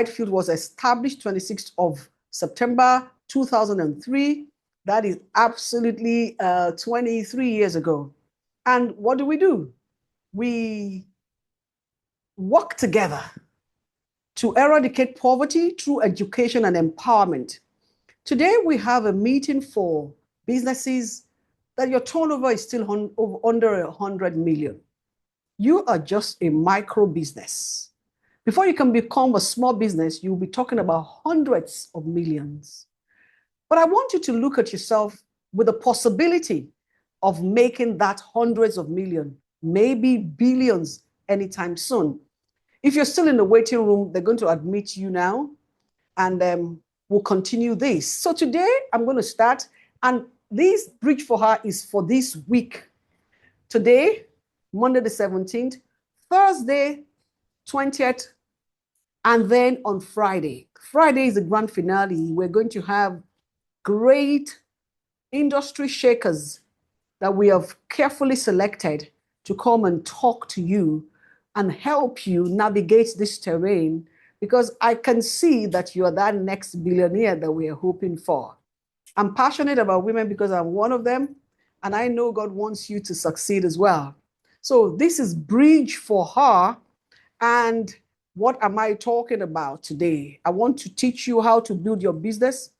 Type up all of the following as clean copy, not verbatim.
Whitefield was established 26th of September 2003. That is absolutely 23 years ago. And what do? We work together to eradicate poverty through education and empowerment. Today, we have a meeting for businesses that your turnover is still under 100 million. You are just a micro business. Before you can become a small business, you'll be talking about hundreds of millions. But I want you to look at yourself with the possibility of making that hundreds of millions, maybe billions anytime soon. If you're still in the waiting room, they're going to admit you now, and we'll continue this. So today, I'm going to start, and this Bridge for Her is for this week. Today, Monday the 17th, Thursday, 20th, and then on Friday. Friday is the grand finale. We're going to have great industry shakers that we have carefully selected to come and talk to you and help you navigate this terrain, because I can see that you are that next billionaire that we are hoping for. I'm passionate about women because I'm one of them, and I know God wants you to succeed as well. So this is Bridge for Her. And what am I talking about today? I want to teach you how to build your business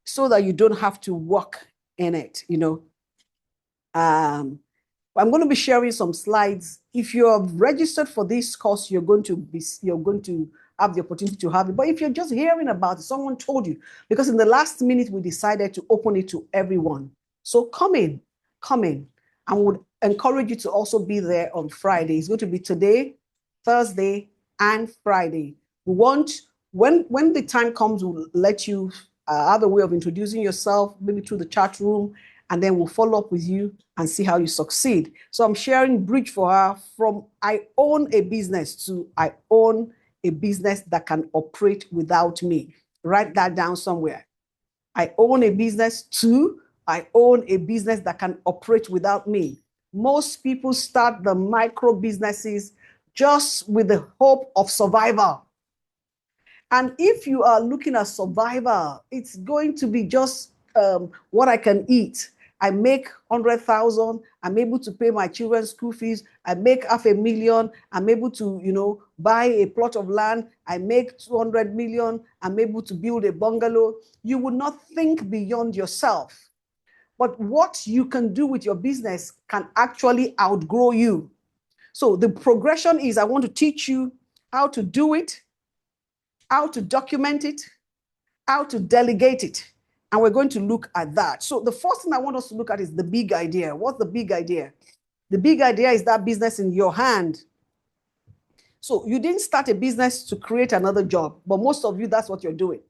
so that you don't have to work in it, I'm going to be sharing some slides. If you have registered for this course, you're going to have the opportunity to have it. But if you're just hearing about it, someone told you, because in the last minute, we decided to open it to everyone. So come in, and would encourage you to also be there on Friday. It's going to be today, Thursday, and Friday. We want, when the time comes, we'll let you have a way of introducing yourself, maybe through the chat room, and then we'll follow up with you and see how you succeed. So I'm sharing Bridge for Her from I own a business to I own a business that can operate without me. Write that down somewhere. I own a business to I own a business that can operate without me. Most people start the micro businesses just with the hope of survival. And if you are looking at survival, it's going to be just what I can eat. I make 100,000. I'm able to pay my children's school fees. I make 500,000. I'm able to, buy a plot of land. I make 200 million. I'm able to build a bungalow. You would not think beyond yourself. But what you can do with your business can actually outgrow you. So the progression is I want to teach you how to do it, how to document it, how to delegate it. And we're going to look at that. So the first thing I want us to look at is the big idea. What's the big idea? The big idea is that business in your hand. So you didn't start a business to create another job, but most of you, that's what you're doing.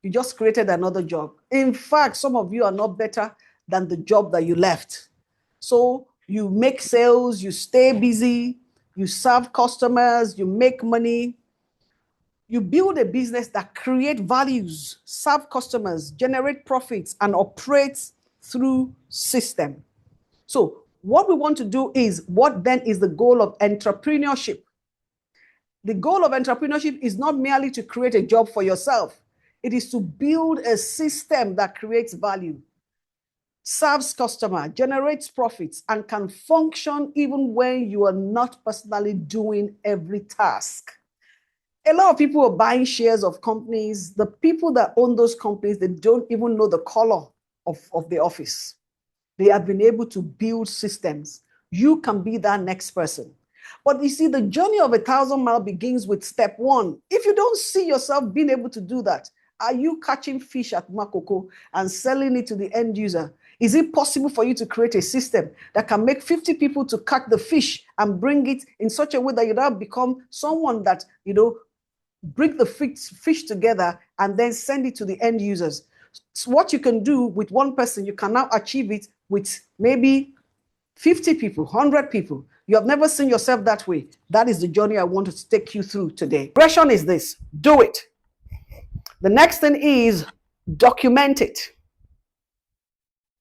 You just created another job. In fact, some of you are not better than the job that you left. So you make sales, you stay busy, you serve customers, you make money. You build a business that creates values, serve customers, generate profits, and operates through system. So what we want to do is, what then is the goal of entrepreneurship? The goal of entrepreneurship is not merely to create a job for yourself. It is to build a system that creates value, serves customer, generates profits, and can function even when you are not personally doing every task. A lot of people are buying shares of companies. The people that own those companies, they don't even know the color of the office. They have been able to build systems. You can be that next person. But you see, the journey of 1,000 miles begins with step one. If you don't see yourself being able to do that, are you catching fish at Makoko and selling it to the end user? Is it possible for you to create a system that can make 50 people to catch the fish and bring it in such a way that you now become someone that, bring the fish together and then send it to the end users? So what you can do with one person, you can now achieve it with maybe 50 people, 100 people. You have never seen yourself that way. That is the journey I want to take you through today. Progression is this: do it. The next thing is document it.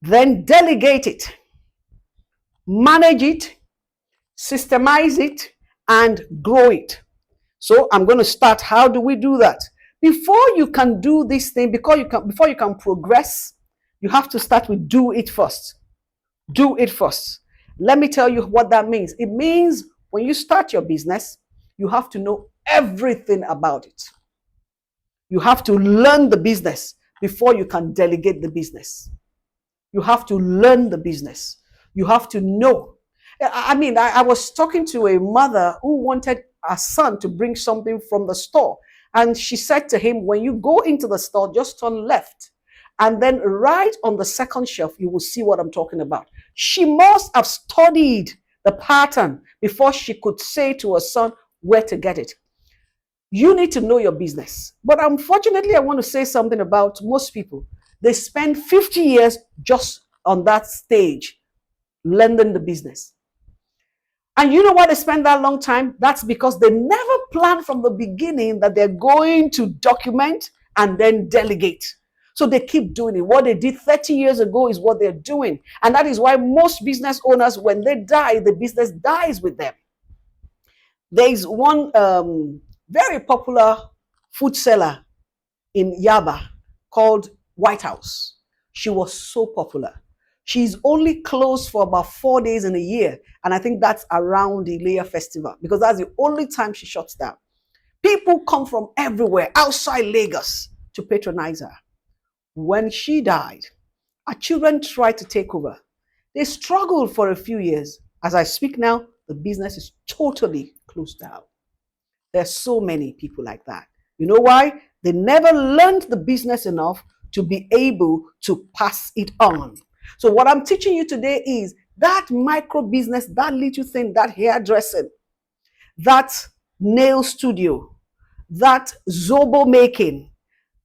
Then delegate it. Manage it, systemize it, and grow it. So I'm going to start. How do we do that? Before you can do this thing, before you can progress, you have to start with do it first. Do it first. Let me tell you what that means. It means when you start your business, you have to know everything about it. You have to learn the business before you can delegate the business. You have to learn the business. You have to know. I was talking to a mother who wanted her son to bring something from the store. And she said to him, when you go into the store, just turn left. And then right on the second shelf, you will see what I'm talking about. She must have studied the pattern before she could say to her son where to get it. You need to know your business. But unfortunately, I want to say something about most people. They spend 50 years just on that stage, learning the business. And you know why they spend that long time? That's because they never planned from the beginning that they're going to document and then delegate. So they keep doing it. What they did 30 years ago is what they're doing. And that is why most business owners, when they die, the business dies with them. There is one very popular food seller in Yaba called White House. She was so popular. She's only closed for about 4 days in a year. And I think that's around the Leah Festival because that's the only time she shuts down. People come from everywhere outside Lagos to patronize her. When she died, her children tried to take over. They struggled for a few years. As I speak now, the business is totally closed down. There's so many people like that. You know why? They never learned the business enough to be able to pass it on. So what I'm teaching you today is that micro business, that little thing, that hairdressing, that nail studio, that Zobo making.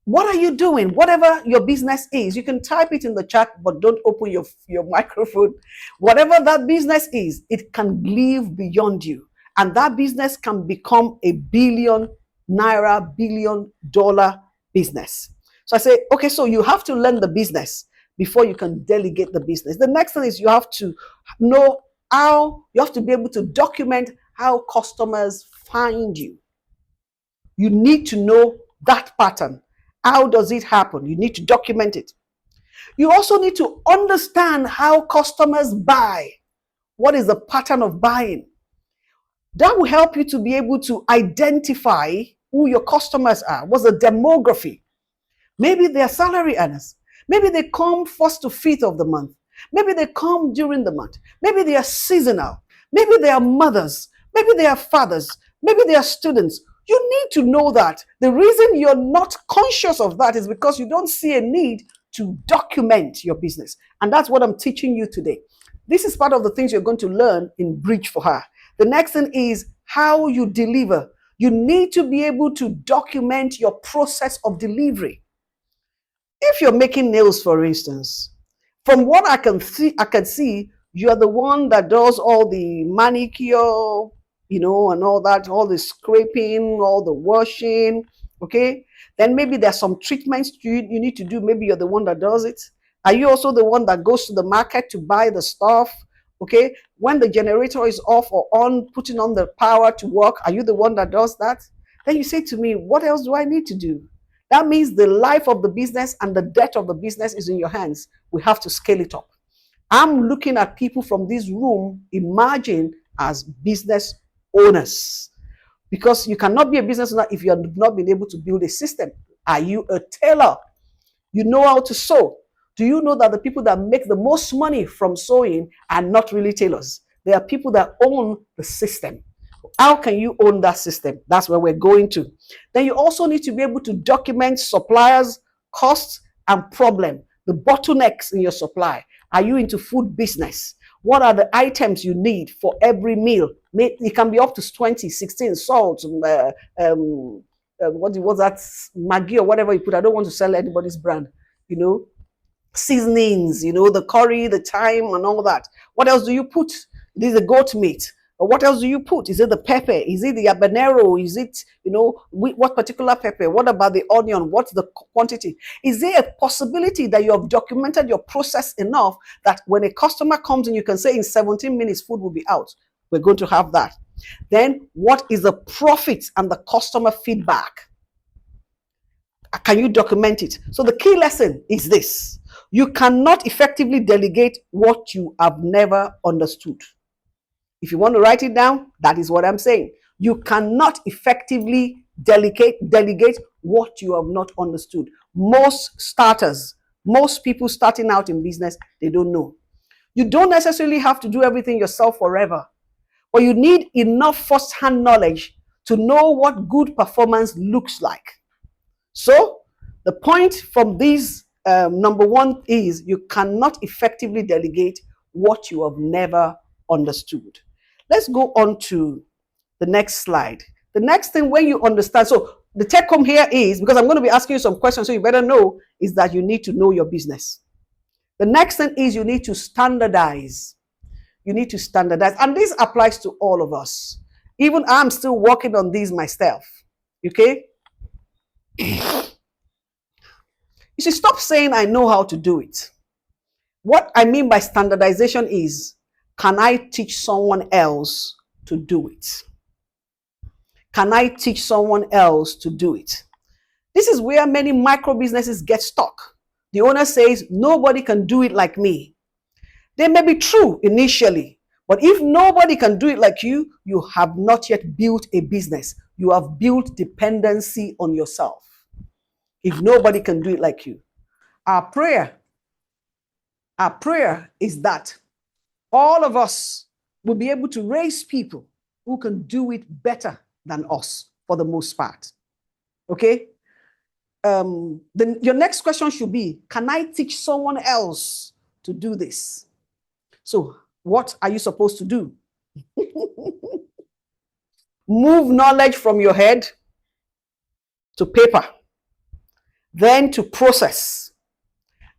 What are you doing? Whatever your business is, you can type it in the chat, but don't open your microphone. Whatever that business is, it can live beyond you. And that business can become a $1 billion business. So I say, okay, so you have to learn the business before you can delegate the business. The next thing is you have to know how, you have to be able to document how customers find you. You need to know that pattern. How does it happen? You need to document it. You also need to understand how customers buy. What is the pattern of buying? That will help you to be able to identify who your customers are. What's the demography? Maybe they are salary earners. Maybe they come 1st to 5th of the month. Maybe they come during the month. Maybe they are seasonal. Maybe they are mothers. Maybe they are fathers. Maybe they are students. You need to know that. The reason you're not conscious of that is because you don't see a need to document your business. And that's what I'm teaching you today. This is part of the things you're going to learn in Bridge for Her. The next thing is how you deliver. You need to be able to document your process of delivery. If you're making nails, for instance, from what I can see, you're the one that does all the manicure, and all that, all the scraping, all the washing, okay? Then maybe there's some treatments you need to do. Maybe you're the one that does it. Are you also the one that goes to the market to buy the stuff, okay? When the generator is off or on, putting on the power to work, are you the one that does that? Then you say to me, what else do I need to do? That means the life of the business and the death of the business is in your hands. We have to scale it up. I'm looking at people from this room, imagine as business owners, because you cannot be a business owner if you have not been able to build a system. Are you a tailor? You know how to sew. Do you know that the people that make the most money from sewing are not really tailors? They are people that own the system. How can you own that system? That's where we're going to. Then you also need to be able to document suppliers, costs, and problem, the bottlenecks in your supply. Are you into food business? What are the items you need for every meal? It can be up to 20, 16, salt, what was that, Maggi or whatever you put. I don't want to sell anybody's brand, seasonings, the curry, the thyme, and all that. What else do you put? This is the goat meat. Or what else do you put? Is it the pepper? Is it the habanero? Is it, what particular pepper? What about the onion? What's the quantity? Is there a possibility that you have documented your process enough that when a customer comes in, you can say in 17 minutes, food will be out? We're going to have that. Then what is the profit and the customer feedback? Can you document it? So the key lesson is this: you cannot effectively delegate what you have never understood. If you want to write it down, that is what I'm saying. You cannot effectively delegate what you have not understood. Most starters, most people starting out in business, they don't know. You don't necessarily have to do everything yourself forever, but you need enough first-hand knowledge to know what good performance looks like. So the point from this number one is you cannot effectively delegate what you have never understood. Let's go on to the next slide. The next thing, when you understand, so the take home here is, because I'm going to be asking you some questions, so you better know, is that you need to know your business. The next thing is you need to standardize. You need to standardize. And this applies to all of us. Even I'm still working on these myself. Okay? You should stop saying I know how to do it. What I mean by standardization is, can I teach someone else to do it? Can I teach someone else to do it? This is where many micro businesses get stuck. The owner says, nobody can do it like me. They may be true initially, but if nobody can do it like you, you have not yet built a business. You have built dependency on yourself. If nobody can do it like you. Our prayer is that all of us will be able to raise people who can do it better than us for the most part. Okay? Then your next question should be, can I teach someone else to do this? So what are you supposed to do? Move knowledge from your head to paper, then to process,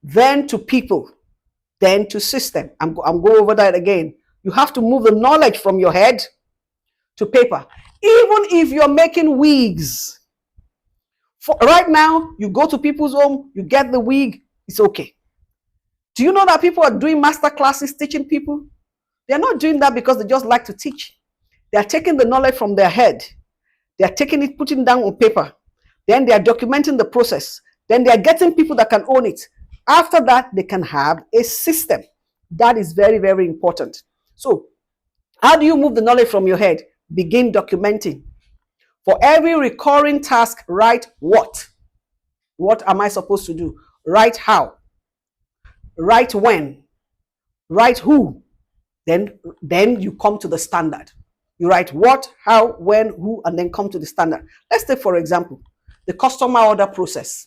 then to people, then to system. I'm going over that again. You have to move the knowledge from your head to paper. Even if you're making wigs. Right now, you go to people's home, you get the wig, it's okay. Do you know that people are doing master classes teaching people? They're not doing that because they just like to teach. They're taking the knowledge from their head. They're taking it, putting it down on paper. Then they're documenting the process. Then they're getting people that can own it. After that, they can have a system. That is very, very important. So, how do you move the knowledge from your head? Begin documenting. For every recurring task, write what? What am I supposed to do? Write how? Write when? Write who? Then you come to the standard. You write what, how, when, who, and then come to the standard. Let's take, for example, the customer order process.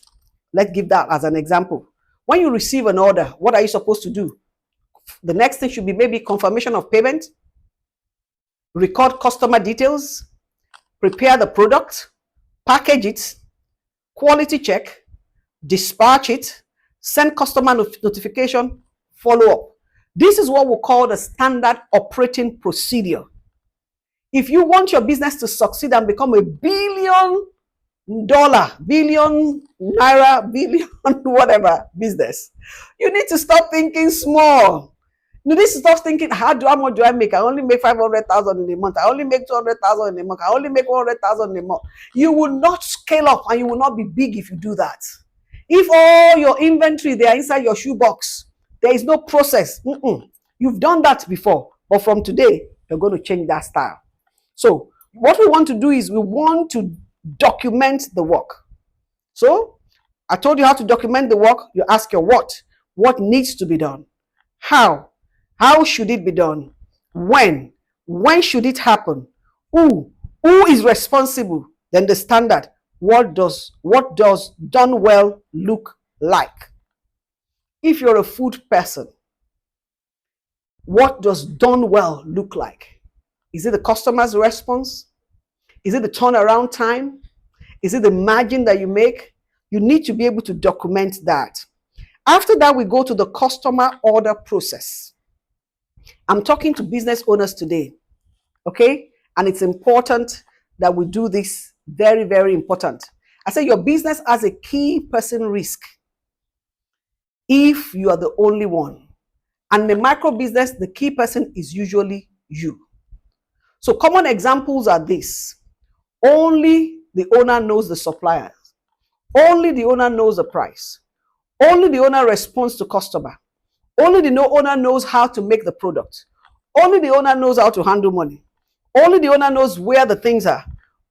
Let's give that as an example. When you receive an order, what are you supposed to do? The next thing should be maybe confirmation of payment, record customer details, prepare the product, package it, quality check, dispatch it, send customer notification, follow up. This is what we call the standard operating procedure. If you want your business to succeed and become a $1 billion, billion naira, billion whatever business, you need to stop thinking small. You need to stop thinking, how much do I make? I only make 500,000 in a month. I only make 200,000 in a month. I only make 100,000 in a month. You will not scale up and you will not be big if you do that. If all your inventory, they are inside your shoebox, there is no process. You've done that before. But from today, you're going to change that style. So what we want to do is we want to document the work. So I told you how to document the work. You ask your what. What needs to be done? How? How should it be done? When? When should it happen? Who? Who is responsible? Then the standard. What does done well look like? If you're a food person, what does done well look like? Is it the customer's response? Is it the turnaround time? Is it the margin that you make? You need to be able to document that. After that, we go to the customer order process. I'm talking to business owners today, okay? And it's important that we do this. Very, very important. I say your business has a key person risk if you are the only one. And in a micro business, the key person is usually you. So common examples are this. Only the owner knows the suppliers. Only the owner knows the price. Only the owner responds to customer. Only the owner knows how to make the product. Only the owner knows how to handle money. Only the owner knows where the things are.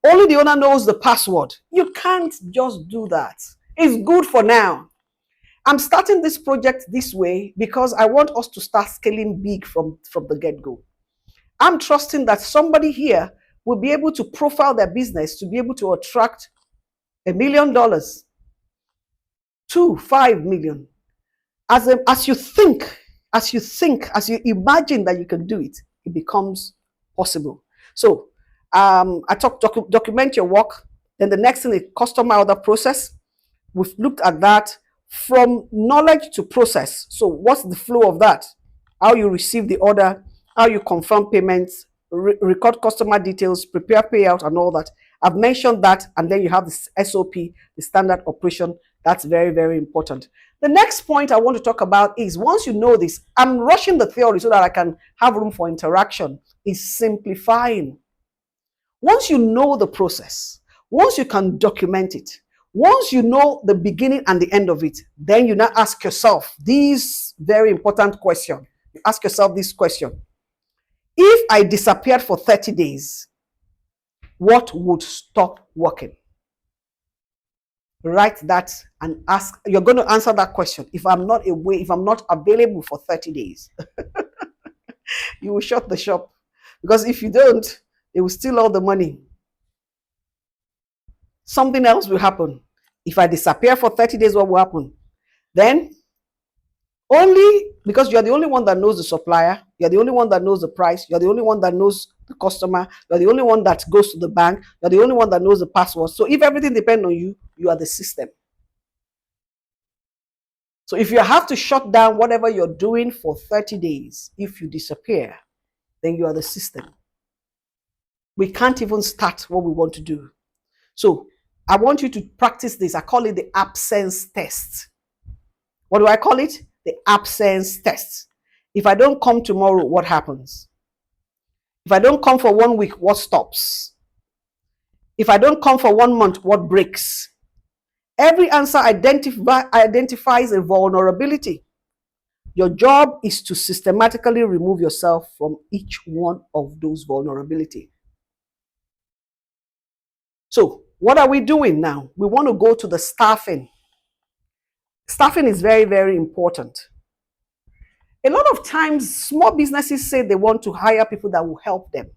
Only the owner knows the password. You can't just do that. It's good for now. I'm starting this project this way because I want us to start scaling big from the get-go. I'm trusting that somebody here will be able to profile their business to be able to attract $1 million, 2, 5 million. As you think, as you imagine that you can do it, it becomes possible. So I document your work. Then the next thing is customer order process. We've looked at that from knowledge to process. So what's the flow of that? How you receive the order, how you confirm payments, record customer details, prepare payout and all that. I've mentioned that, and then you have the SOP, the standard operation. That's very, very important. The next point I want to talk about is, once you know this, I'm rushing the theory so that I can have room for interaction, is simplifying. Once you know the process, once you can document it, once you know the beginning and the end of it, then you now ask yourself this very important question. You ask yourself this question. If I disappeared for 30 days, what would stop working? Write that and ask. You're going to answer that question. If I'm not away, if I'm not available for 30 days, you will shut the shop. Because if you don't, they will steal all the money. Something else will happen. If I disappear for 30 days, what will happen? Then, only because you're the only one that knows the supplier, you're the only one that knows the price, you're the only one that knows the customer, you're the only one that goes to the bank, you're the only one that knows the password. So if everything depends on you, you are the system. So if you have to shut down whatever you're doing for 30 days, if you disappear, then you are the system. We can't even start what we want to do. So I want you to practice this. I call it the absence test. What do I call it? The absence test. If I don't come tomorrow, what happens? If I don't come for 1 week, what stops? If I don't come for 1 month, what breaks? Every answer identifies a vulnerability. Your job is to systematically remove yourself from each one of those vulnerabilities. So what are we doing now? We want to go to the staffing. Staffing is very, very important. A lot of times, small businesses say they want to hire people that will help them.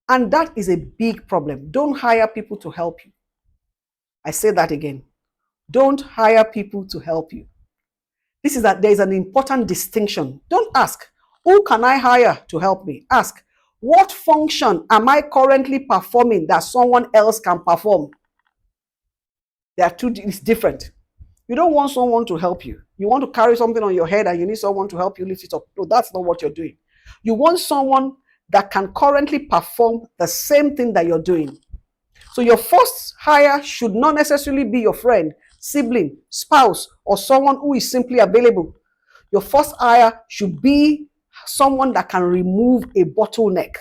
And that is a big problem. Don't hire people to help you. I say that again. Don't hire people to help you. This is that there is an important distinction. Don't ask, who can I hire to help me? Ask, what function am I currently performing that someone else can perform? It's different. You don't want someone to help you. You want to carry something on your head and you need someone to help you lift it up. No, that's not what you're doing. You want someone that can currently perform the same thing that you're doing. So your first hire should not necessarily be your friend, sibling, spouse, or someone who is simply available. Your first hire should be someone that can remove a bottleneck.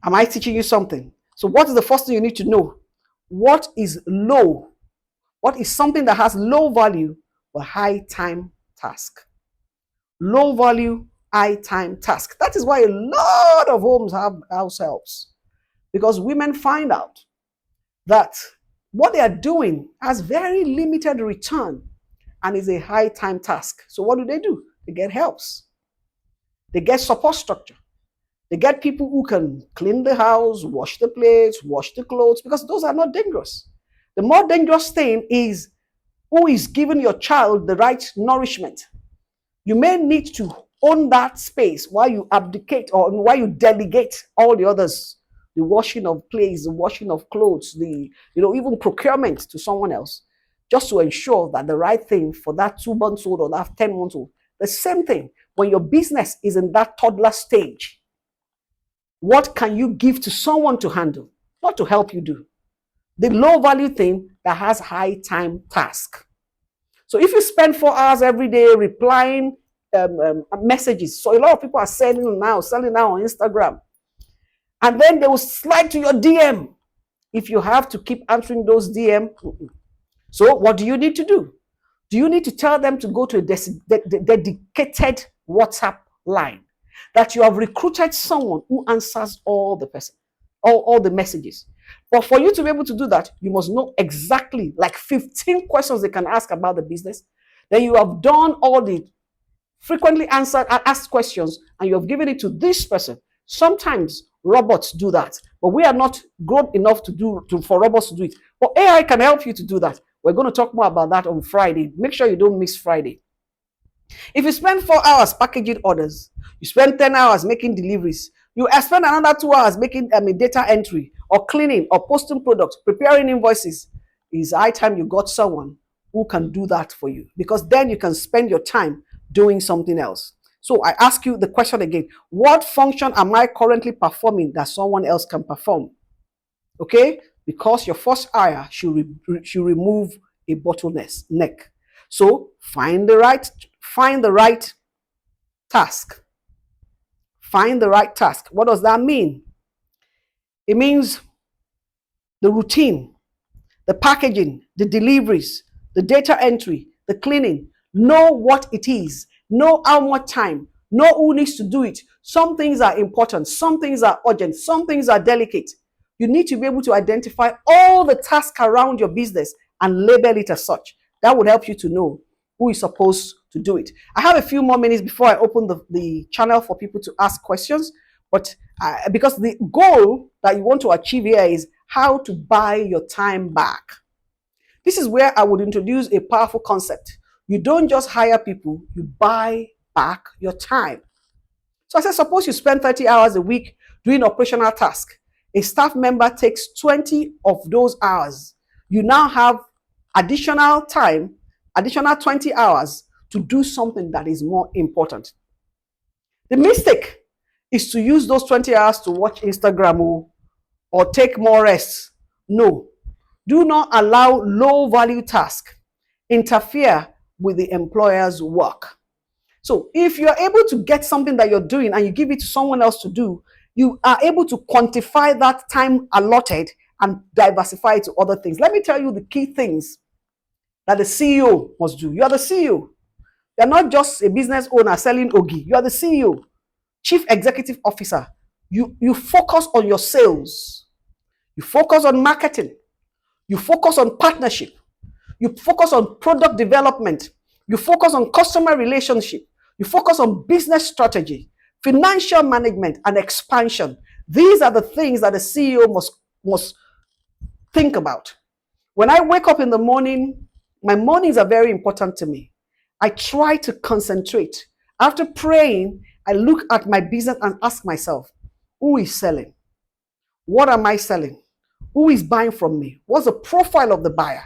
Am I teaching you something? So what is the first thing you need to know? What is low? What is something that has low value but high time task? Low value, high time task. That is why a lot of homes have house helps. Because women find out that what they are doing has very limited return and is a high time task. So what do? They get helps. They get support structure. They get people who can clean the house, wash the plates, wash the clothes, because those are not dangerous. The more dangerous thing is who is giving your child the right nourishment. You may need to own that space while you abdicate or while you delegate all the others. The washing of plates, the washing of clothes, even procurement to someone else, just to ensure that the right thing for that 2 months old or that 10 months old. The same thing when your business is in that toddler stage. What can you give to someone to handle, not to help you do? The low value thing that has high time task. So if you spend 4 hours every day replying messages. So a lot of people are selling now on Instagram. And then they will slide to your DM. If you have to keep answering those DM, so what do you need to do? Do you need to tell them to go to a dedicated WhatsApp line that you have recruited someone who answers all the messages? But for you to be able to do that, you must know exactly like 15 questions they can ask about the business. Then you have done all the frequently asked questions and you have given it to this person. Sometimes robots do that, but we are not grown enough for robots to do it. But AI can help you to do that. We're going to talk more about that on Friday. Make sure you don't miss Friday. If you spend 4 hours packaging orders, you spend 10 hours making deliveries, you spend another 2 hours making data entry or cleaning or posting products, preparing invoices, it's high time you got someone who can do that for you, because then you can spend your time doing something else. So I ask you the question again, what function am I currently performing that someone else can perform? Okay, because your first hire should remove a bottleneck. So find the right task. Find the right task. What does that mean? It means the routine, the packaging, the deliveries, the data entry, the cleaning. Know what it is. Know how much time. Know who needs to do it. Some things are important. Some things are urgent. Some things are delicate. You need to be able to identify all the tasks around your business and label it as such. That would help you to know who is supposed to do it. I have a few more minutes before I open the channel for people to ask questions. But because the goal that you want to achieve here is how to buy your time back. This is where I would introduce a powerful concept. You don't just hire people, you buy back your time. So I said, suppose you spend 30 hours a week doing operational tasks. A staff member takes 20 of those hours. You now have additional time, additional 20 hours to do something that is more important. The mistake is to use those 20 hours to watch Instagram or take more rest. No, do not allow low value tasks interfere with the employer's work. So if you're able to get something that you're doing and you give it to someone else to do, you are able to quantify that time allotted and diversify it to other things. Let me tell you the key things that the CEO must do. You are the CEO. You're not just a business owner selling Ogi. You are the CEO, Chief Executive Officer. You focus on your sales. You focus on marketing. You focus on partnership. You focus on product development. You focus on customer relationship. You focus on business strategy, financial management, and expansion. These are the things that the CEO must think about. When I wake up in the morning, my mornings are very important to me. I try to concentrate. After praying, I look at my business and ask myself, who is selling? What am I selling? Who is buying from me? What's the profile of the buyer?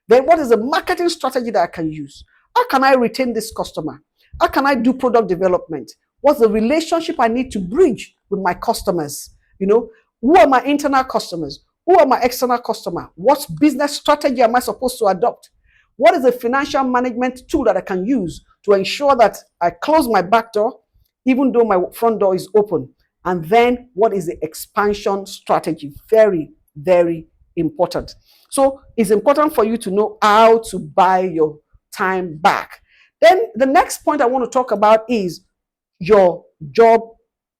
Then what is the marketing strategy that I can use? How can I retain this customer? How can I do product development? What's the relationship I need to bridge with my customers? Who are my internal customers? Who are my external customers? What business strategy am I supposed to adopt? What is the financial management tool that I can use to ensure that I close my back door, even though my front door is open? And then what is the expansion strategy? Very, very important. So it's important for you to know how to buy your time back. Then the next point I want to talk about is your job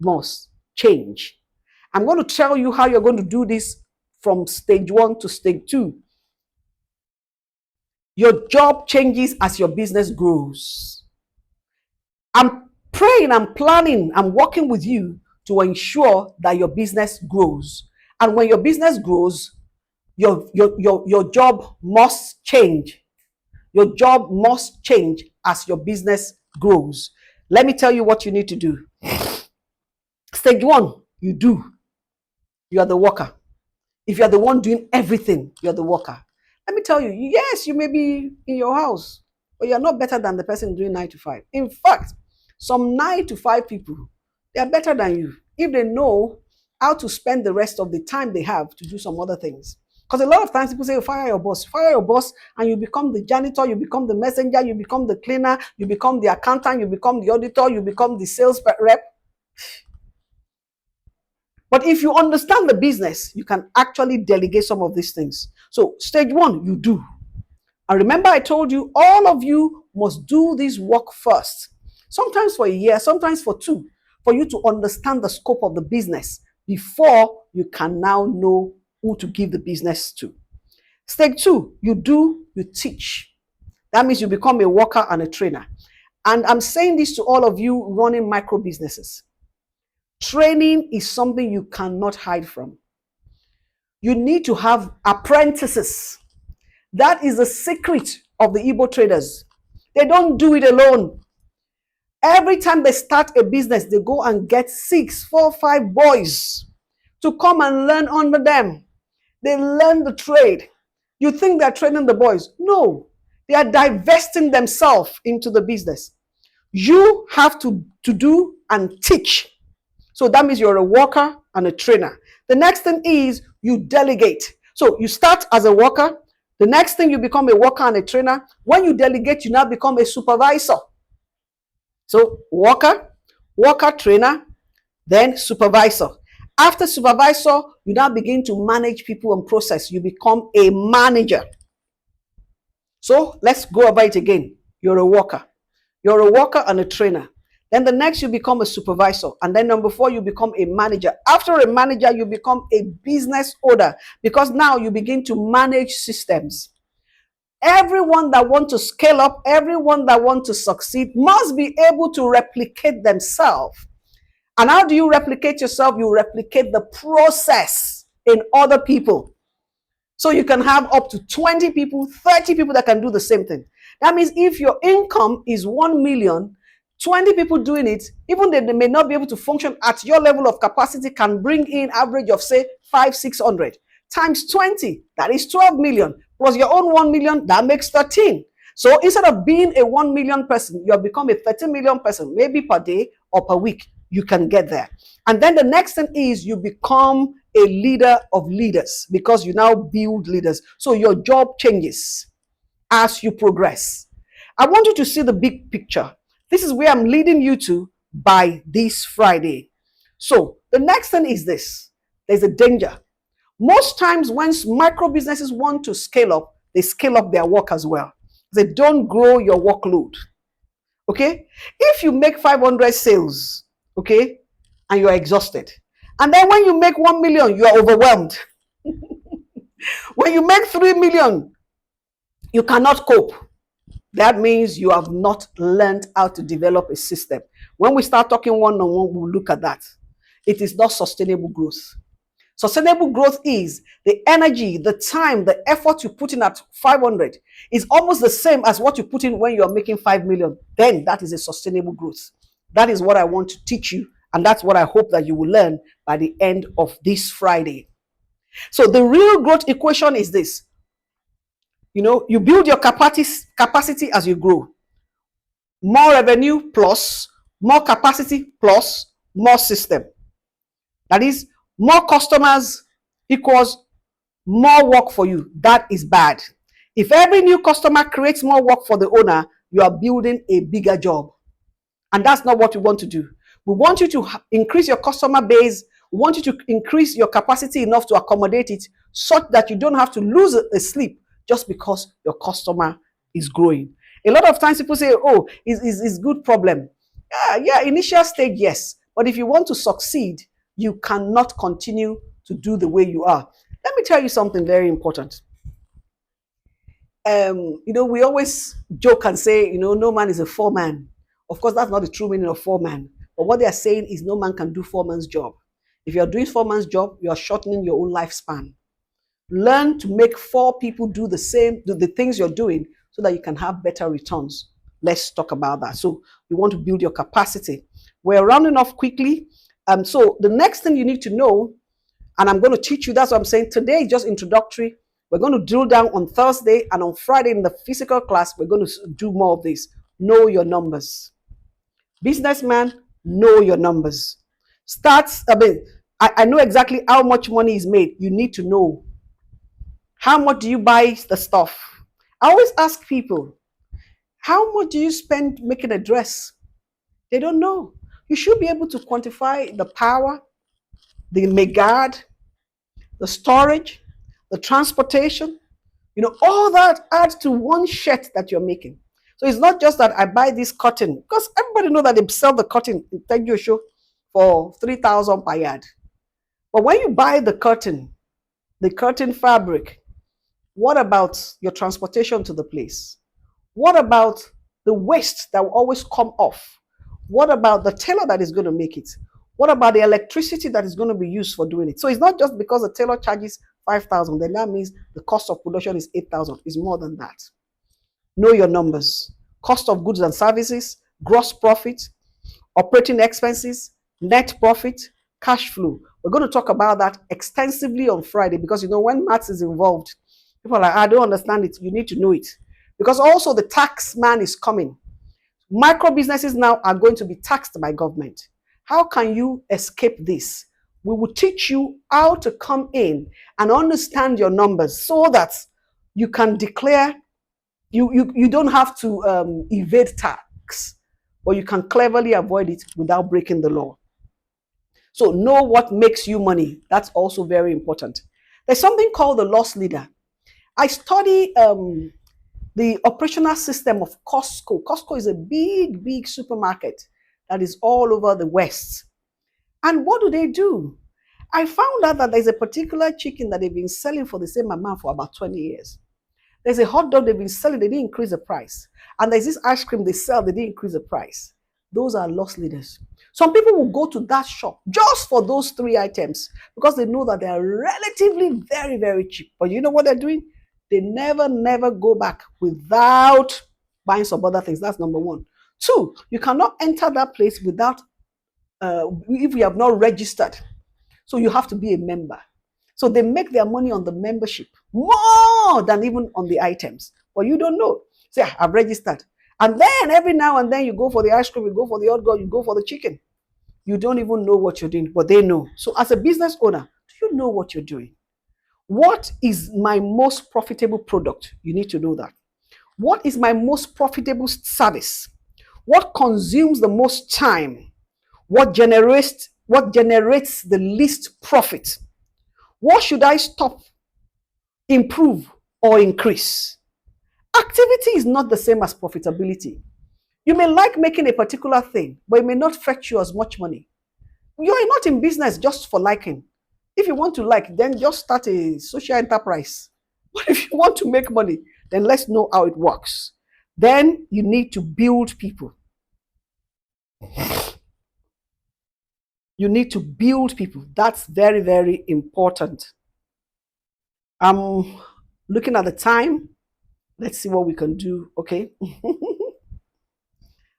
must change. I'm going to tell you how you're going to do this from stage 1 to stage 2. Your job changes as your business grows. I'm praying, I'm planning, I'm working with you to ensure that your business grows. And when your business grows, your job must change. Your job must change as your business grows. Let me tell you what you need to do. Stage 1, you do. You are the worker. If you are the one doing everything, you're the worker. Let me tell you, yes, you may be in your house, but you're not better than the person doing 9 to 5. In fact, some 9 to 5 people, they are better than you if they know how to spend the rest of the time they have to do some other things. Because a lot of times people say, fire your boss, and you become the janitor, you become the messenger, you become the cleaner, you become the accountant, you become the auditor, you become the sales rep. But if you understand the business, you can actually delegate some of these things. So stage one, you do. And remember, I told you, all of you must do this work first. Sometimes for a year, sometimes for 2, for you to understand the scope of the business before you can now know who to give the business to. Stage 2, you do, you teach. That means you become a worker and a trainer. And I'm saying this to all of you running micro businesses. Training is something you cannot hide from. You need to have apprentices. That is the secret of the Igbo traders. They don't do it alone. Every time they start a business, they go and get 6, 4, 5 boys to come and learn under them. They learn the trade. You think they're training the boys? No, they are divesting themselves into the business. You have to do and teach. So that means you're a worker and a trainer. The next thing is you delegate. So you start as a worker. The next thing, you become a worker and a trainer. When you delegate, you now become a supervisor. So worker, trainer, then supervisor. After supervisor, you now begin to manage people and process. You become a manager. So let's go over it again. You're a worker. You're a worker and a trainer. Then the next, you become a supervisor. And then number 4, you become a manager. After a manager, you become a business owner, because now you begin to manage systems. Everyone that wants to scale up, everyone that wants to succeed must be able to replicate themselves. And how do you replicate yourself? You replicate the process in other people. So you can have up to 20 people, 30 people that can do the same thing. That means if your income is 1 million, 20 people doing it, even they may not be able to function at your level of capacity, can bring in average of say 500-600 times 20, that is 12 million, plus your own 1 million, that makes 13. So instead of being a 1 million person, you have become a 13 million person, maybe per day or per week. You can get there. And then the next thing is you become a leader of leaders, because you now build leaders. So your job changes as you progress. I want you to see the big picture. This is where I'm leading you to by this Friday. So the next thing is this. There's a danger. Most times when micro businesses want to scale up, they scale up their work as well. They don't grow your workload. Okay? If you make 500 sales, okay, and you're exhausted, and then when you make 1 million, you are overwhelmed. When you make 3 million, you cannot cope. That means you have not learned how to develop a system. When we start talking one-on-one, we'll look at that. It is not sustainable growth. Sustainable growth is the energy, the time, the effort you put in at 500 is almost the same as what you put in when you're making 5 million. Then that is a sustainable growth. That is what I want to teach you. And that's what I hope that you will learn by the end of this Friday. So the real growth equation is this. You build your capacity as you grow. More revenue plus more capacity plus more system. That is, more customers equals more work for you. That is bad. If every new customer creates more work for the owner, you are building a bigger job. And that's not what we want to do. We want you to increase your customer base. We want you to increase your capacity enough to accommodate it, such that you don't have to lose a sleep just because your customer is growing. A lot of times people say, oh, it's good problem. Yeah, initial stage, yes. But if you want to succeed, you cannot continue to do the way you are. Let me tell you something very important. We always joke and say, no man is a foreman. Of course, that's not the true meaning of foreman. But what they are saying is no man can do foreman's job. If you're doing foreman's job, you are shortening your own lifespan. Learn to make 4 people do the things you're doing, so that you can have better returns. Let's talk about that. So you want to build your capacity. We're rounding off quickly. So the next thing you need to know, and I'm going to teach you, that's what I'm saying. Today is just introductory. We're going to drill down on Thursday, and on Friday in the physical class, we're going to do more of this. Know your numbers. Businessman, know your numbers. I know exactly how much money is made. You need to know. How much do you buy the stuff? I always ask people, how much do you spend making a dress? They don't know. You should be able to quantify the power, the megard, the storage, the transportation, all that adds to one shirt that you're making. So it's not just that I buy this cotton, because everybody know that they sell the cotton in Thank Show for 3,000 per yard. But when you buy the cotton fabric, what about your transportation to the place? What about the waste that will always come off? What about the tailor that is going to make it? What about the electricity that is going to be used for doing it? So it's not just because the tailor charges 5,000, then that means the cost of production is 8,000. It's more than that. Know your numbers. Cost of goods and services, gross profit, operating expenses, net profit, cash flow. We're going to talk about that extensively on Friday because when maths is involved, people are like, I don't understand it. You need to know it. Because also the tax man is coming. Micro businesses now are going to be taxed by government. How can you escape this? We will teach you how to come in and understand your numbers so that you can declare, you don't have to evade tax, but you can cleverly avoid it without breaking the law. So know what makes you money. That's also very important. There's something called the loss leader. I study the operational system of Costco. Costco is a big, big supermarket that is all over the West. And what do? I found out that there's a particular chicken that they've been selling for the same amount for about 20 years. There's a hot dog they've been selling, they didn't increase the price. And there's this ice cream they sell, they didn't increase the price. Those are loss leaders. Some people will go to that shop just for those 3 items because they know that they are relatively very, very cheap. But you know what they're doing? They never go back without buying some other things. That's number 1. 2, you cannot enter that place without, if you have not registered. So you have to be a member. So they make their money on the membership more than even on the items. But you don't know. Say, I've registered. And then every now and then you go for the ice cream, you go for the hot dog, you go for the chicken. You don't even know what you're doing, but they know. So as a business owner, do you know what you're doing? What is my most profitable product? You need to know that. What is my most profitable service? What consumes the most time? What generates the least profit? What should I stop, improve, or increase? Activity is not the same as profitability. You may like making a particular thing, but it may not fetch you as much money. You're not in business just for liking. If you want to like, then just start a social enterprise. But if you want to make money, then let's know how it works. Then you need to build people. You need to build people. That's very, very important. I'm looking at the time. Let's see what we can do. Okay.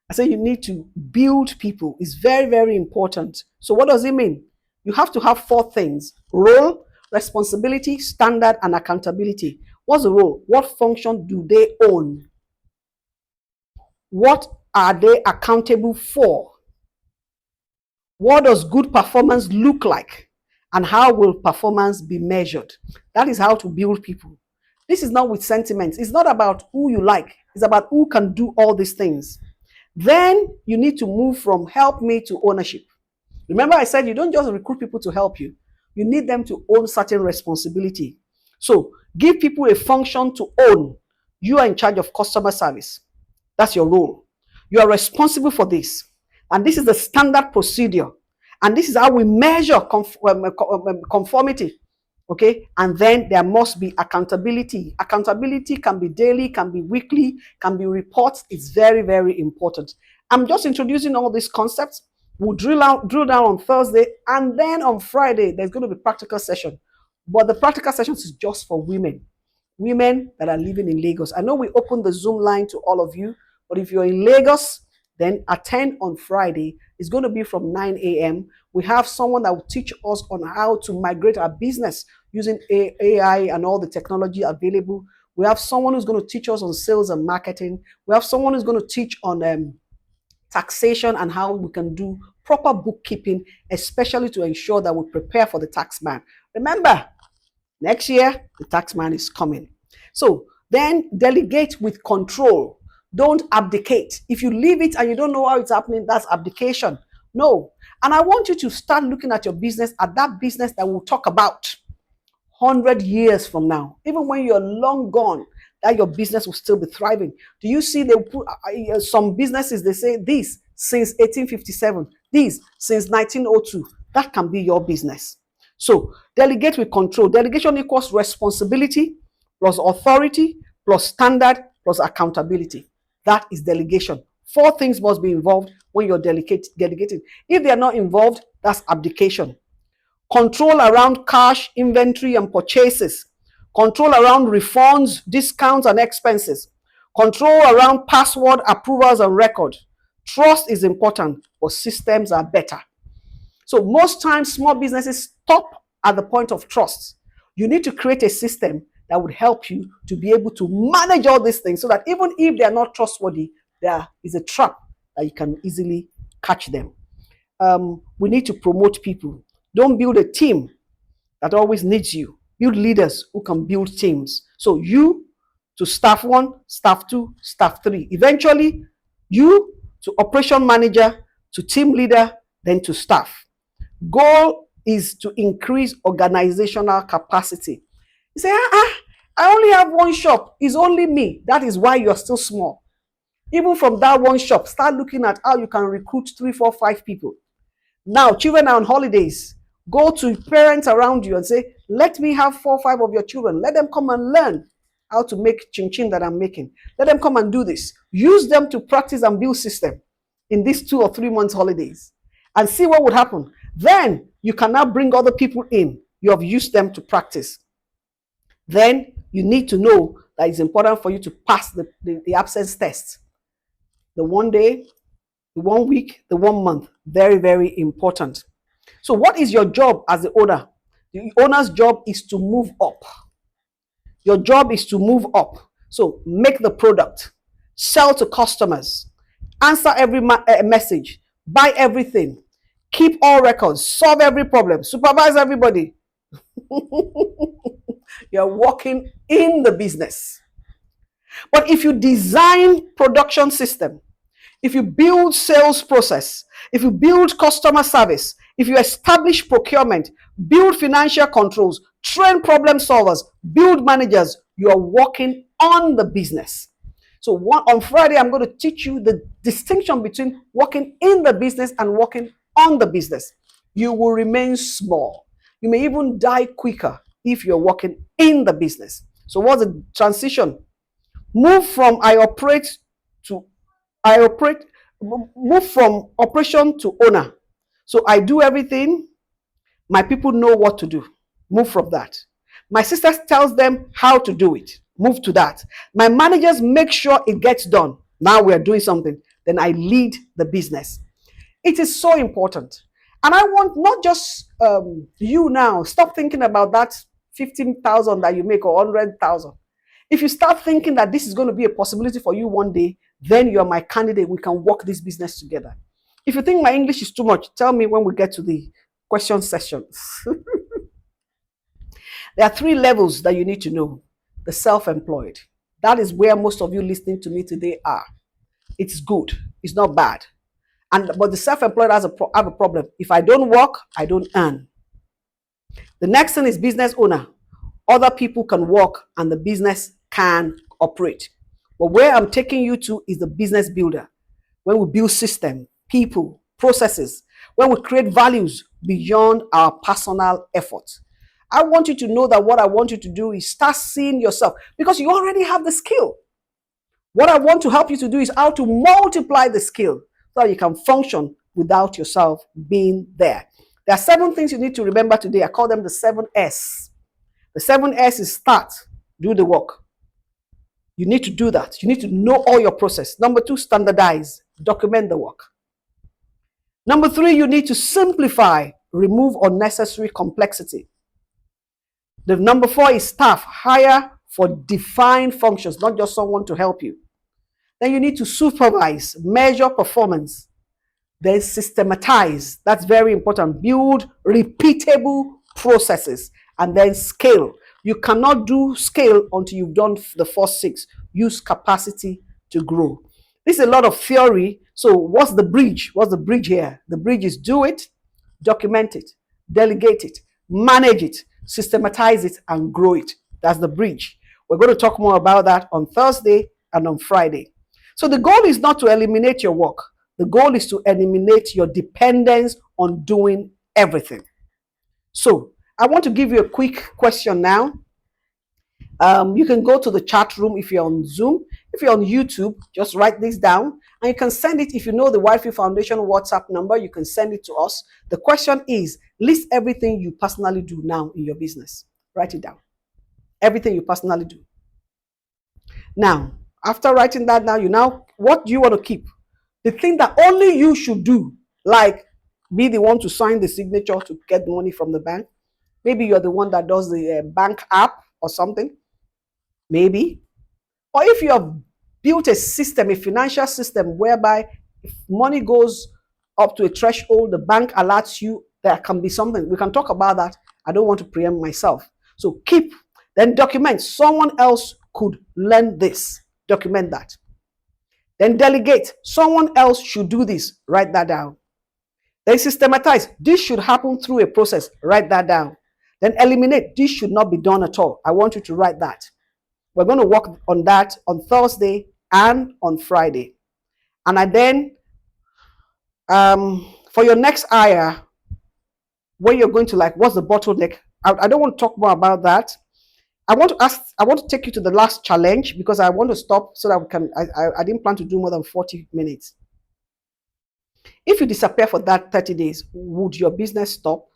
I say you need to build people. It's very, very important. So what does it mean? You have to have 4 things: role, responsibility, standard, and accountability. What's the role? What function do they own? What are they accountable for? What does good performance look like? And how will performance be measured? That is how to build people. This is not with sentiments. It's not about who you like. It's about who can do all these things. Then you need to move from help me to ownership. Remember I said you don't just recruit people to help you. You need them to own certain responsibility. So give people a function to own. You are in charge of customer service. That's your role. You are responsible for this. And this is the standard procedure. And this is how we measure conformity. Okay. And then there must be accountability. Accountability can be daily, can be weekly, can be reports. It's very, very important. I'm just introducing all these concepts. We'll drill down on Thursday, and then on Friday there's going to be practical session. But the practical sessions is just for women that are living in Lagos. I know we opened the Zoom line to all of you, but if you're in Lagos, then attend on Friday. It's going to be from 9 a.m. We have someone that will teach us on how to migrate our business using AI and all the technology available. We have someone who's going to teach us on sales and marketing. We have someone who's going to teach on taxation and how we can do proper bookkeeping, especially to ensure that we prepare for the tax man. Remember, Next year, the tax man is coming. So then delegate with control. Don't abdicate. If you leave it and you don't know how it's happening, that's abdication. No. And I want you to start looking at your business, at that business that we'll talk about 100 years from now. Even when you're long gone, that your business will still be thriving. Do you see they put some businesses, they say this since 1857, this since 1902. That can be your business. So delegate with control. Delegation equals responsibility plus authority plus standard plus accountability. That is delegation. 4 things must be involved when you're delegating. If they are not involved, that's abdication. Control around cash, inventory, and purchases. Control around refunds, discounts, and expenses. Control around password, approvals, and record. Trust is important, but systems are better. So most times, small businesses stop at the point of trust. You need to create a system that would help you to be able to manage all these things so that even if they are not trustworthy, there is a trap that you can easily catch them. We need to promote people. Don't build a team that always needs you. Build leaders who can build teams. So you to staff 1, staff 2, staff 3. Eventually, you to operation manager, to team leader, then to staff. Goal is to increase organizational capacity. You say, I only have 1 shop. It's only me. That is why you're still small. Even from that 1 shop, start looking at how you can recruit 3, 4, 5 people. Now, children are on holidays. Go to parents around you and say, let me have 4 or 5 of your children. Let them come and learn how to make chin-chin that I'm making. Let them come and do this. Use them to practice and build system in these 2 or 3 months holidays and see what would happen. Then you can now bring other people in. You have used them to practice. Then you need to know that it's important for you to pass the absence test. The 1 day, the 1 week, the 1 month. Very, very important. So what is your job as the owner? The owner's job is to move up. Your job is to move up. So make the product, sell to customers, answer every message, buy everything, keep all records, solve every problem, supervise everybody. You're working in the business. But if you design production system, if you build sales process, if you build customer service, if you establish procurement, build financial controls, train problem solvers, build managers, you are working on the business. So on Friday, I'm going to teach you the distinction between working in the business and working on the business. You will remain small. You may even die quicker if you're working in the business. So what's the transition? Move from move from operation to owner. So I do everything. My people know what to do. Move from that. My sister tells them how to do it. Move to that. My managers make sure it gets done. Now we are doing something. Then I lead the business. It is so important. And I want not just you now. Stop thinking about that 15,000 that you make or 100,000. If you start thinking that this is going to be a possibility for you 1 day, then you are my candidate. We can work this business together. If you think my English is too much, tell me when we get to the question sessions. There are 3 levels that you need to know. The self-employed. That is where most of you listening to me today are. It's good. It's not bad. But the self-employed have a problem. If I don't work, I don't earn. The next thing is business owner. Other people can work and the business can operate. But where I'm taking you to is the business builder. When we build system, people, processes, when we create values beyond our personal effort. I want you to know that what I want you to do is start seeing yourself because you already have the skill. What I want to help you to do is how to multiply the skill so that you can function without yourself being there. There are 7 things you need to remember today. I call them the 7 S. The 7 S is start, do the work. You need to do that. You need to know all your process. Number 2, standardize, document the work. Number 3, you need to simplify, remove unnecessary complexity. The number 4 is staff, hire for defined functions, not just someone to help you. Then you need to supervise, measure performance. Then systematize, that's very important. Build repeatable processes and then scale. You cannot do scale until you've done the first six. Use capacity to grow. This is a lot of theory. So what's the bridge? What's the bridge here? The bridge is do it, document it, delegate it, manage it, systematize it, and grow it. That's the bridge. We're going to talk more about that on Thursday and on Friday. So the goal is not to eliminate your work. The goal is to eliminate your dependence on doing everything. So I want to give you a quick question now. You can go to the chat room if you're on Zoom. If you're on YouTube, just write this down and you can send it. If you know the Whitefield Foundation WhatsApp number, you can send it to us. The question is, list everything you personally do now in your business. Write it down. Everything you personally do. Now, after writing that down, what do you want to keep? The thing that only you should do, like be the one to sign the signature to get money from the bank. Maybe you're the one that does the bank app or something. Maybe. Or if you have built a system, a financial system whereby if money goes up to a threshold, the bank alerts you, there can be something. We can talk about that. I don't want to preempt myself. So keep, then document. Someone else could learn this. Document that. Then delegate. Someone else should do this. Write that down. Then systematize. This should happen through a process. Write that down. Then eliminate. This should not be done at all. I want you to write that. We're going to work on that on Thursday and on Friday. And I then, for your next hire, when you're going to what's the bottleneck? I don't want to talk more about that. I want to take you to the last challenge because I want to stop so that we can, I didn't plan to do more than 40 minutes. If you disappear for that 30 days, would your business stop?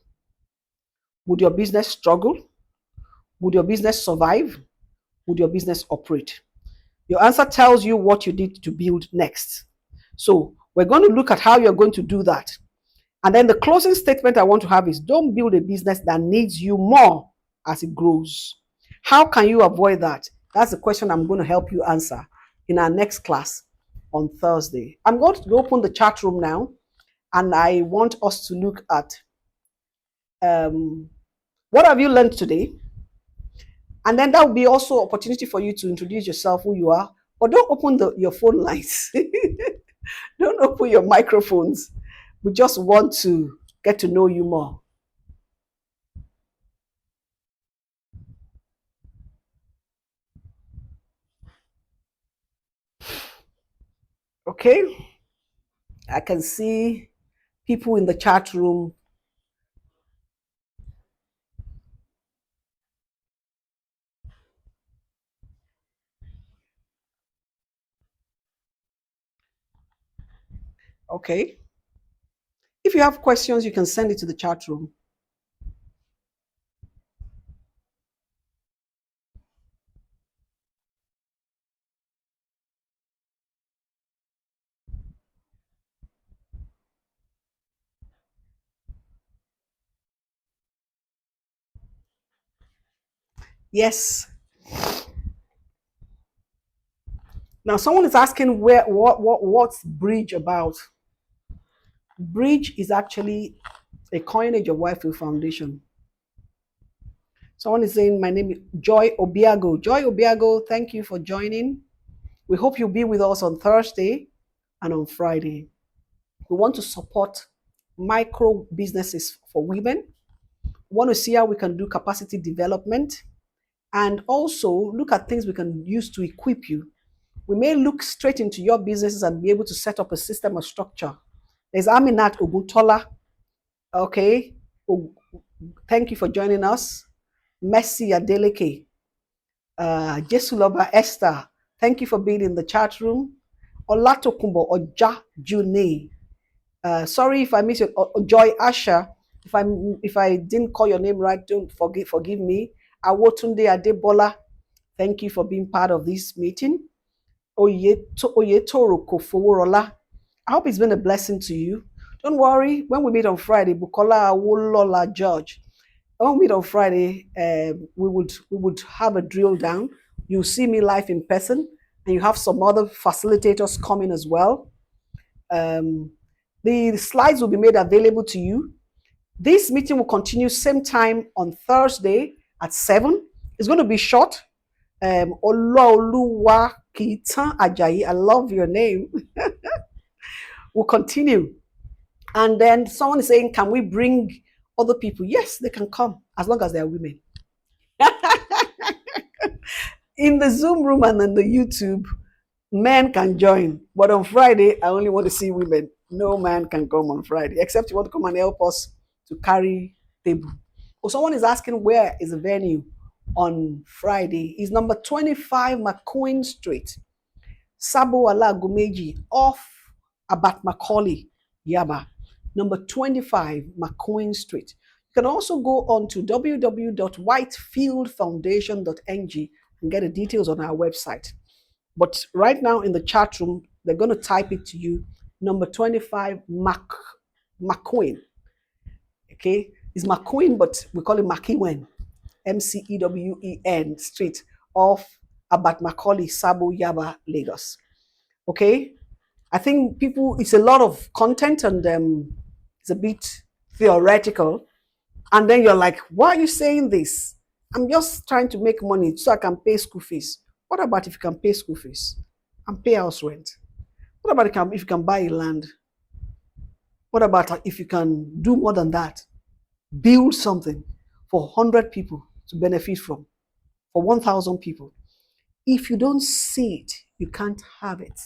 Would your business struggle? Would your business survive? Would your business operate? Your answer tells you what you need to build next. So we're going to look at how you're going to do that. And then the closing statement I want to have is don't build a business that needs you more as it grows. How can you avoid that? That's the question I'm going to help you answer in our next class on Thursday. I'm going to open the chat room now, and I want us to look at what have you learned today? And then that will be also an opportunity for you to introduce yourself, who you are. But don't open your phone lines. Don't open your microphones. We just want to get to know you more. Okay. I can see people in the chat room. Okay. If you have questions, you can send it to the chat room. Yes. Now, someone is asking what's Bridge about? Bridge is actually a coinage of Whitefield Foundation. Someone is saying, my name is Joy Obiago. Joy Obiago, thank you for joining. We hope you'll be with us on Thursday and on Friday. We want to support micro businesses for women. We want to see how we can do capacity development and also look at things we can use to equip you. We may look straight into your businesses and be able to set up a system or structure. There's Aminat Oguntola. Okay. Thank you for joining us. Messi Adeleke. Jesuloba Esther. Thank you for being in the chat room. Olatokumbo Oja June. Sorry if I missed it. Joy Asha. If I didn't call your name right, don't forgive me. Awotunde Adebola. Thank you for being part of this meeting. Oyetoro Kofoworola. I hope it's been a blessing to you. Don't worry, when we meet on Friday, Bukola Awolola George. When we meet on Friday, we would have a drill down. You'll see me live in person, and you have some other facilitators coming as well. The slides will be made available to you. This meeting will continue same time on Thursday at 7. It's going to be short. Oluwa Kitan Ajayi, I love your name. We'll continue. And then someone is saying, can we bring other people? Yes, they can come as long as they are women. In the Zoom room and in the YouTube, men can join. But on Friday, I only want to see women. No man can come on Friday, except you want to come and help us to carry table. Oh, someone is asking where is the venue on Friday. It's number 25 McQueen Street, Sabo Ala Gumeji, off Abat Macaulay, Yaba. Number 25 McQueen Street. You can also go on to www.whitefieldfoundation.ng and get the details on our website. But right now in the chat room, they're going to type it to you. Number 25 McQueen. Okay, it's McQueen, but we call it McEwen. MCEWEN Street off Abat Macaulay, Sabo, Yaba, Lagos. Okay, I think people, it's a lot of content and it's a bit theoretical. And then you're like, why are you saying this? I'm just trying to make money so I can pay school fees. What about if you can pay school fees and pay house rent? What about if you can buy a land? What about if you can do more than that? Build something for 100 people to benefit from, for 1,000 people. If you don't see it, you can't have it.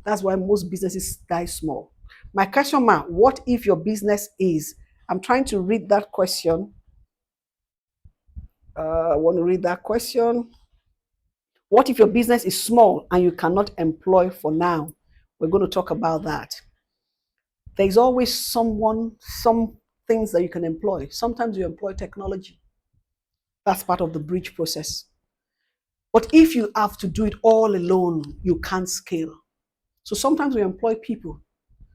That's why most businesses die small. My question, ma, what if your business is? I'm trying to read that question. I want to read that question. What if your business is small and you cannot employ for now? We're going to talk about that. There's always some things that you can employ. Sometimes you employ technology. That's part of the bridge process. But if you have to do it all alone, you can't scale. So sometimes we employ people.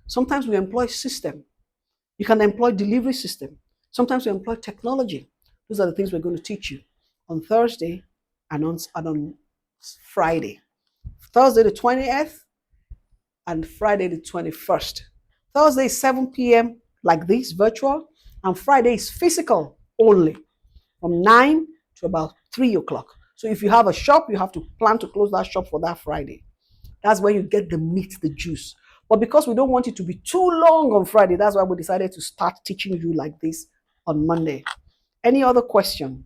Sometimes we employ system. You can employ delivery system. Sometimes we employ technology. Those are the things we're going to teach you on Thursday and on Friday. Thursday the 20th and Friday the 21st. Thursday is 7 p.m. like this, virtual, and Friday is physical only from 9 to about 3 o'clock. So if you have a shop, you have to plan to close that shop for that Friday. That's where you get the meat, the juice. But because we don't want it to be too long on Friday, that's why we decided to start teaching you like this on Monday. Any other question?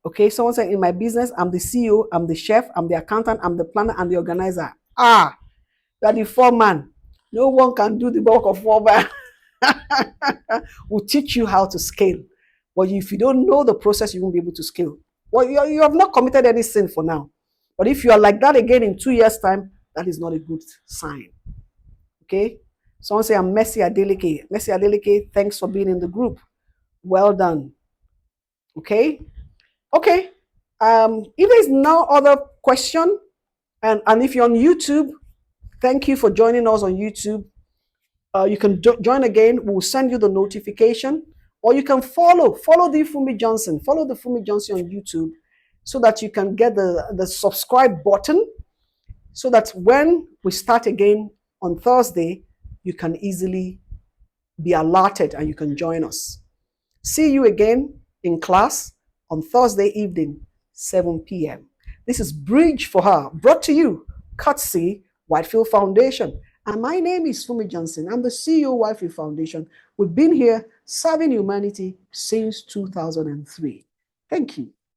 Okay, someone said, in my business, I'm the CEO, I'm the chef, I'm the accountant, I'm the planner, and the organizer. Ah, you are the foreman. No one can do the bulk of foreman. We'll teach you how to scale. But if you don't know the process, you won't be able to scale. Well, you have not committed any sin for now. But if you are like that again in 2 years' time, that is not a good sign. Okay? Someone say, I'm Messi Adeleke. Messi Adeleke, thanks for being in the group. Well done. Okay? Okay. If there's no other question, and if you're on YouTube, thank you for joining us on YouTube. You can join again. We'll send you the notification. Or you can follow the Funmi Johnson. Follow the Funmi Johnson on YouTube so that you can get the subscribe button so that when we start again on Thursday, you can easily be alerted and you can join us. See you again in class on Thursday evening, 7 p.m. This is Bridge for Her, brought to you, courtesy Whitefield Foundation. And my name is Funmi Johnson. I'm the CEO of Whitefield Foundation. We've been here serving humanity since 2003. Thank you.